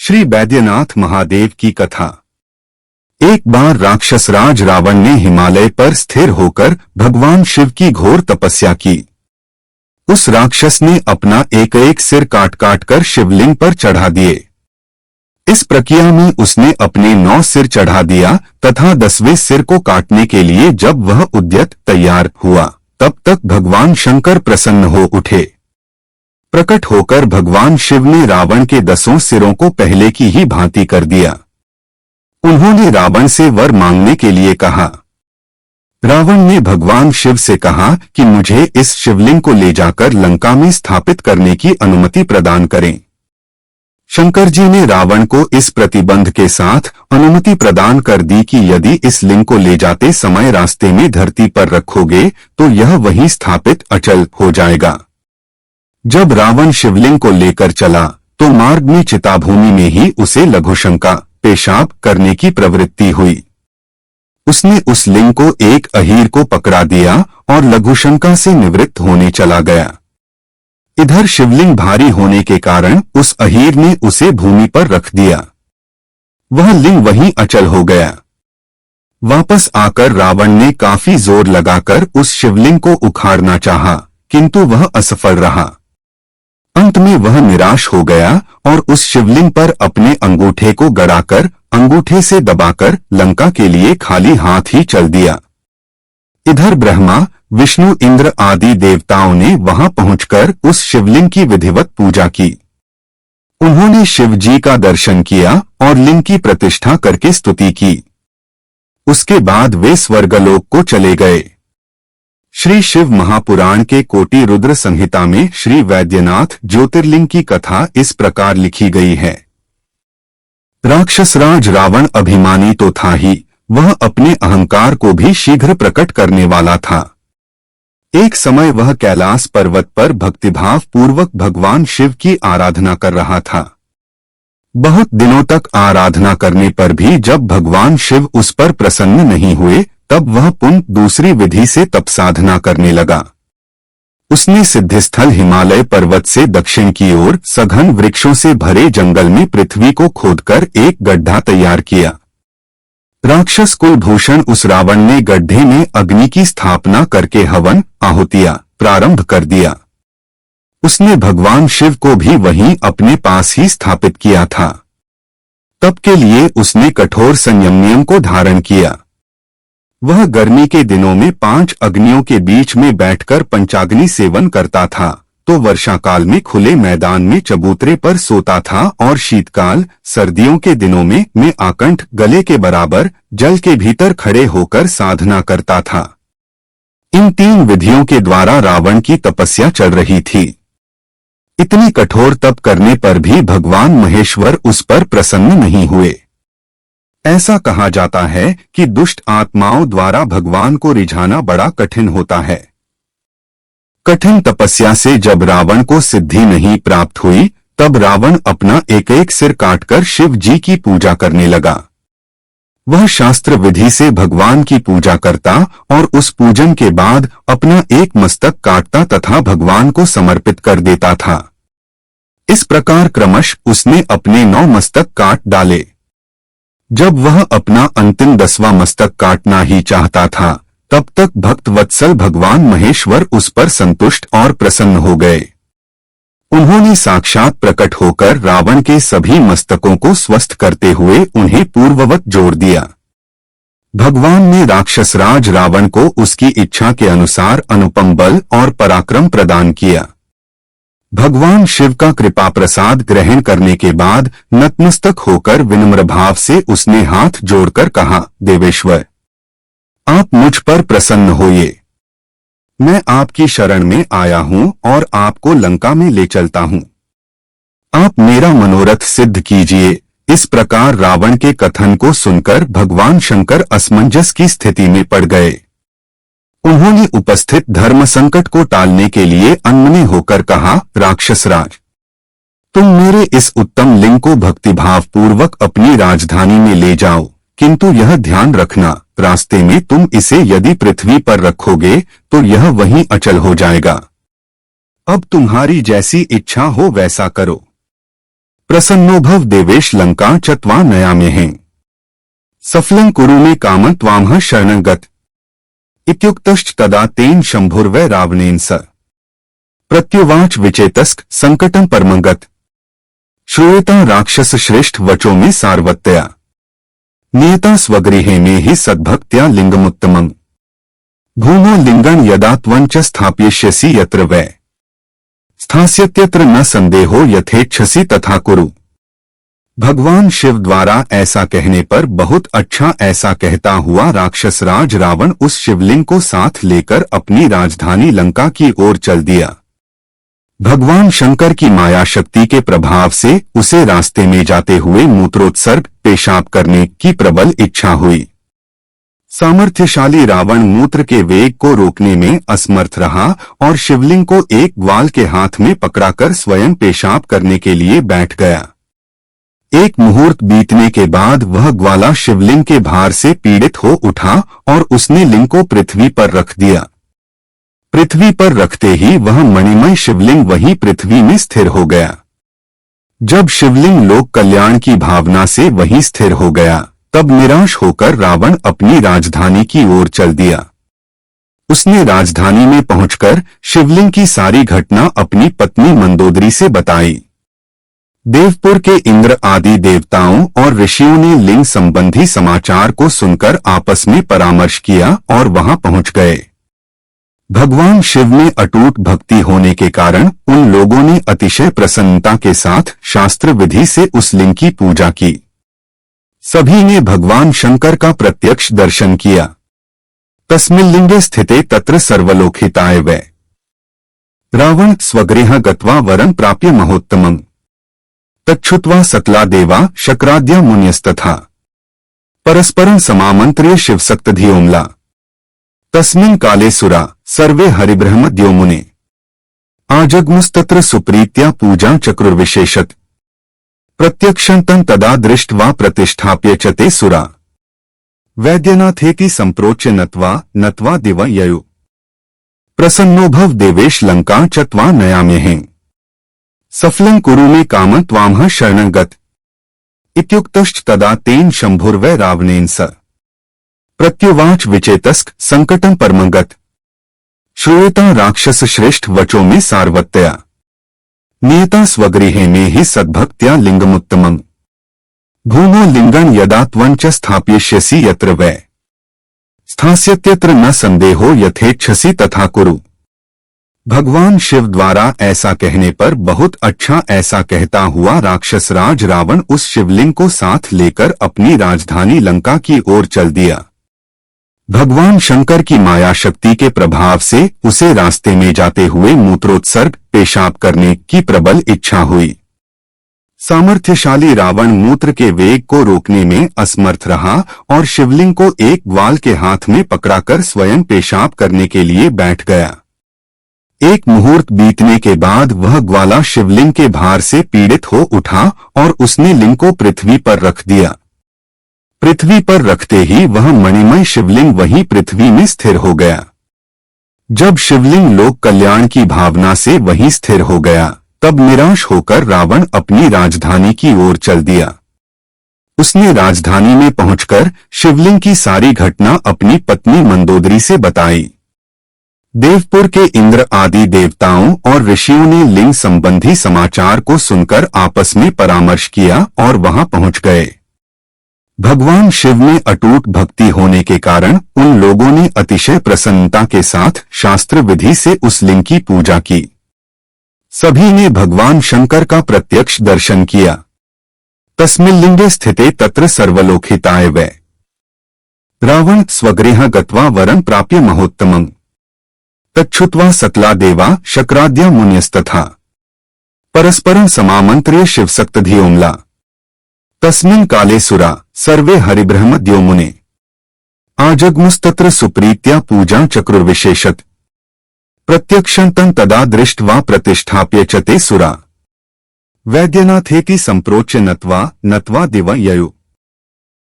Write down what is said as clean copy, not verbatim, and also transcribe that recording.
श्री बैद्यनाथ महादेव की कथा। एक बार राक्षसराज रावण ने हिमालय पर स्थिर होकर भगवान शिव की घोर तपस्या की। उस राक्षस ने अपना एक एक सिर काट काट कर शिवलिंग पर चढ़ा दिए। इस प्रक्रिया में उसने अपने 9 सिर चढ़ा दिया तथा 10वें सिर को काटने के लिए जब वह उद्यत तैयार हुआ, तब तक भगवान शंकर प्रसन्न हो उठे। प्रकट होकर भगवान शिव ने रावण के 10 सिरों को पहले की ही भांति कर दिया। उन्होंने रावण से वर मांगने के लिए कहा। रावण ने भगवान शिव से कहा कि मुझे इस शिवलिंग को ले जाकर लंका में स्थापित करने की अनुमति प्रदान करें। शंकर जी ने रावण को इस प्रतिबंध के साथ अनुमति प्रदान कर दी कि यदि इस लिंग को ले जाते समय रास्ते में धरती पर रखोगे तो यह वहीं स्थापित अचल हो जाएगा। जब रावण शिवलिंग को लेकर चला तो मार्ग में चिताभूमि में ही उसे लघुशंका पेशाब करने की प्रवृत्ति हुई। उसने उस लिंग को एक अहीर को पकड़ा दिया और लघुशंका से निवृत्त होने चला गया। इधर शिवलिंग भारी होने के कारण उस अहीर ने उसे भूमि पर रख दिया। वह लिंग वहीं अचल हो गया। वापस आकर रावण ने काफी जोर लगाकर उस शिवलिंग को उखाड़ना चाहा, किंतु वह असफल रहा। अंत में वह निराश हो गया और उस शिवलिंग पर अपने अंगूठे को गड़ाकर अंगूठे से दबाकर लंका के लिए खाली हाथ ही चल दिया। इधर ब्रह्मा, विष्णु, इंद्र आदि देवताओं ने वहां पहुंचकर उस शिवलिंग की विधिवत पूजा की। उन्होंने शिव जी का दर्शन किया और लिंग की प्रतिष्ठा करके स्तुति की। उसके बाद वे स्वर्गलोक को चले गए। श्री शिव महापुराण के कोटि रुद्र संहिता में श्री वैद्यनाथ ज्योतिर्लिंग की कथा इस प्रकार लिखी गई है। राक्षसराज रावण अभिमानी तो था ही, वह अपने अहंकार को भी शीघ्र प्रकट करने वाला था। एक समय वह कैलाश पर्वत पर भक्तिभाव पूर्वक भगवान शिव की आराधना कर रहा था। बहुत दिनों तक आराधना करने पर भी जब भगवान शिव उस पर प्रसन्न नहीं हुए, तब वह पुनः दूसरी विधि से तप साधना करने लगा। उसने सिद्धिस्थल हिमालय पर्वत से दक्षिण की ओर सघन वृक्षों से भरे जंगल में पृथ्वी को खोदकर एक गड्ढा तैयार किया। राक्षस कुलभूषण उस रावण ने गड्ढे में अग्नि की स्थापना करके हवन आहुतियां प्रारंभ कर दिया। उसने भगवान शिव को भी वहीं अपने पास ही स्थापित किया था। तप के लिए उसने कठोर संयम नियम को धारण किया। वह गर्मी के दिनों में 5 अग्नियों के बीच में बैठकर पंचाग्नि सेवन करता था, तो वर्षा काल में खुले मैदान में चबूतरे पर सोता था और शीतकाल सर्दियों के दिनों में आकंठ गले के बराबर जल के भीतर खड़े होकर साधना करता था। इन 3 विधियों के द्वारा रावण की तपस्या चल रही थी। इतनी कठोर तप करने पर भी भगवान महेश्वर उस पर प्रसन्न नहीं हुए। ऐसा कहा जाता है कि दुष्ट आत्माओं द्वारा भगवान को रिझाना बड़ा कठिन होता है। कठिन तपस्या से जब रावण को सिद्धि नहीं प्राप्त हुई, तब रावण अपना एक एक सिर काटकर शिव जी की पूजा करने लगा। वह शास्त्र विधि से भगवान की पूजा करता और उस पूजन के बाद अपना एक मस्तक काटता तथा भगवान को समर्पित कर देता था। इस प्रकार क्रमश उसने अपने 9 मस्तक काट डाले। जब वह अपना अंतिम 10वां मस्तक काटना ही चाहता था, तब तक भक्त वत्सल भगवान महेश्वर उस पर संतुष्ट और प्रसन्न हो गए। उन्होंने साक्षात प्रकट होकर रावण के सभी मस्तकों को स्वस्थ करते हुए उन्हें पूर्ववत जोड़ दिया। भगवान ने राक्षसराज रावण को उसकी इच्छा के अनुसार अनुपम बल और पराक्रम प्रदान किया। भगवान शिव का कृपा प्रसाद ग्रहण करने के बाद नतमस्तक होकर विनम्र भाव से उसने हाथ जोड़कर कहा, देवेश्वर, आप मुझ पर प्रसन्न होइए। मैं आपकी शरण में आया हूं और आपको लंका में ले चलता हूं। आप मेरा मनोरथ सिद्ध कीजिए। इस प्रकार रावण के कथन को सुनकर भगवान शंकर असमंजस की स्थिति में पड़ गए। उन्होंने उपस्थित धर्म संकट को टालने के लिए अनमने होकर कहा, राक्षसराज, तुम मेरे इस उत्तम लिंग को भक्तिभाव पूर्वक अपनी राजधानी में ले जाओ, किंतु यह ध्यान रखना, रास्ते में तुम इसे यदि पृथ्वी पर रखोगे तो यह वहीं अचल हो जाएगा। अब तुम्हारी जैसी इच्छा हो वैसा करो। प्रसन्नोभव देवेश लंका च त्वा नयाम्यहे सफलं कुरु मे कामं त्वामह शरणं गत इत्युक्तश्च तदा तेन शंभुर्वै रावणेन स प्रत्युवाच विचेतस्क संकटं परमं गत श्रूयता राक्षस श्रेष्ठ वचो में सार्वत्या नियता स्वगृहे में ही सद्भक्त्या लिंगमुत्तमम् भूमो लिंगं यदा त्वं च स्थापयिष्यसि यत्र वै स्थास्यत्यत्र न संदेहो यथेच्छसि तथा कुरु। भगवान शिव द्वारा ऐसा कहने पर बहुत अच्छा ऐसा कहता हुआ राक्षस राज रावण उस शिवलिंग को साथ लेकर अपनी राजधानी लंका की ओर चल दिया। भगवान शंकर की माया शक्ति के प्रभाव से उसे रास्ते में जाते हुए मूत्रोत्सर्ग पेशाब करने की प्रबल इच्छा हुई। सामर्थ्यशाली रावण मूत्र के वेग को रोकने में असमर्थ रहा और शिवलिंग को एक ग्वाल के हाथ में पकड़ाकर स्वयं पेशाब करने के लिए बैठ गया। एक मुहूर्त बीतने के बाद वह ग्वाला शिवलिंग के भार से पीड़ित हो उठा और उसने लिंग को पृथ्वी पर रख दिया। पृथ्वी पर रखते ही वह मणिमय शिवलिंग वहीं पृथ्वी में स्थिर हो गया। जब शिवलिंग लोक कल्याण की भावना से वहीं स्थिर हो गया, तब निराश होकर रावण अपनी राजधानी की ओर चल दिया। उसने राजधानी में पहुंचकर शिवलिंग की सारी घटना अपनी पत्नी मंदोदरी से बताई। देवपुर के इंद्र आदि देवताओं और ऋषियों ने लिंग संबंधी समाचार को सुनकर आपस में परामर्श किया और वहां पहुंच गए। भगवान शिव में अटूट भक्ति होने के कारण उन लोगों ने अतिशय प्रसन्नता के साथ शास्त्र विधि से उस लिंग की पूजा की। सभी ने भगवान शंकर का प्रत्यक्ष दर्शन किया। तस्मिन् लिंगे स्थिते तत्र सर्वलोकहिताय वै रावण स्वगृह गत्वा वरं प्राप्य महोत्तमम् तच्छ्रुत्वा सकला देवा शक्राद्या मुन्यस्तथा परस्परं समामन्त्र्य शिवसक्तधियोम्ला तस्मिन् काले सुरा सर्वे हरिब्रह्मद्यो मुने आजग्मुस्तत्र सुप्रीत्या पूजां चक्रुर्विशेषत प्रत्यक्षन्तं तदा दृष्ट्वा प्रतिष्ठाप्य च ते सुरा वैद्यनाथेति संप्रोच्य नत्वा दिव ययु प्रसन्नोभव देवेश लंका च त्वा नयाम्यहे सफलं कुरु मे कामं त्वामह शरणं गत इत्युक्तश्च तदा तेन शंभुर्वै रावणेन स प्रत्युवाच विचेतस्क संकटं परमं गत श्रूयता राक्षस श्रेष्ठ वचो में सार्वत्या नियता स्वगृहे में ही सद्भक्त्या लिंगमुत्तमम् भूमो लिंगं यदा त्वं च स्थापयिष्यसि यत्र वै स्थास्यत्यत्र न संदेहो यथेच्छसि तथा कुरु। भगवान शिव द्वारा ऐसा कहने पर बहुत अच्छा ऐसा कहता हुआ राक्षस राज रावण उस शिवलिंग को साथ लेकर अपनी राजधानी लंका की ओर चल दिया। भगवान शंकर की माया शक्ति के प्रभाव से उसे रास्ते में जाते हुए मूत्रोत्सर्ग पेशाब करने की प्रबल इच्छा हुई। सामर्थ्यशाली रावण मूत्र के वेग को रोकने में असमर्थ रहा और शिवलिंग को एक ग्वाल के हाथ में पकड़ाकर स्वयं पेशाब करने के लिए बैठ गया। एक मुहूर्त बीतने के बाद वह ग्वाला शिवलिंग के भार से पीड़ित हो उठा और उसने लिंग को पृथ्वी पर रख दिया। पृथ्वी पर रखते ही वह मणिमय शिवलिंग वहीं पृथ्वी में स्थिर हो गया। जब शिवलिंग लोक कल्याण की भावना से वहीं स्थिर हो गया, तब निराश होकर रावण अपनी राजधानी की ओर चल दिया। उसने राजधानी में पहुंचकर शिवलिंग की सारी घटना अपनी पत्नी मंदोदरी से बताई। देवपुर के इंद्र आदि देवताओं और ऋषियों ने लिंग संबंधी समाचार को सुनकर आपस में परामर्श किया और वहां पहुंच गए। भगवान शिव में अटूट भक्ति होने के कारण उन लोगों ने अतिशय प्रसन्नता के साथ शास्त्र विधि से उस लिंग की पूजा की। सभी ने भगवान शंकर का प्रत्यक्ष दर्शन किया। तस्मिन् लिंगे स्थिते तत्र सर्वलोकहिताय वै रावण स्वगृह गत्वा वरं प्राप्य महोत्तमम् तच्छ्रुत्वा सकला देवा शक्राद्या मुन्यस्तथा परस्परं समामन्त्र्य शिवसक्तधियोम्ला तस्मिन् काले सुरा सर्वे हरिब्रह्मद्यो मुने आजग्मुस्तत्र सुप्रीत्या पूजां चक्रुर्विशेषत प्रत्यक्षन्तं तदा दृष्ट्वा प्रतिष्ठाप्य च ते सुरा वैद्यनाथेति संप्रोच्य नत्वा दिव ययु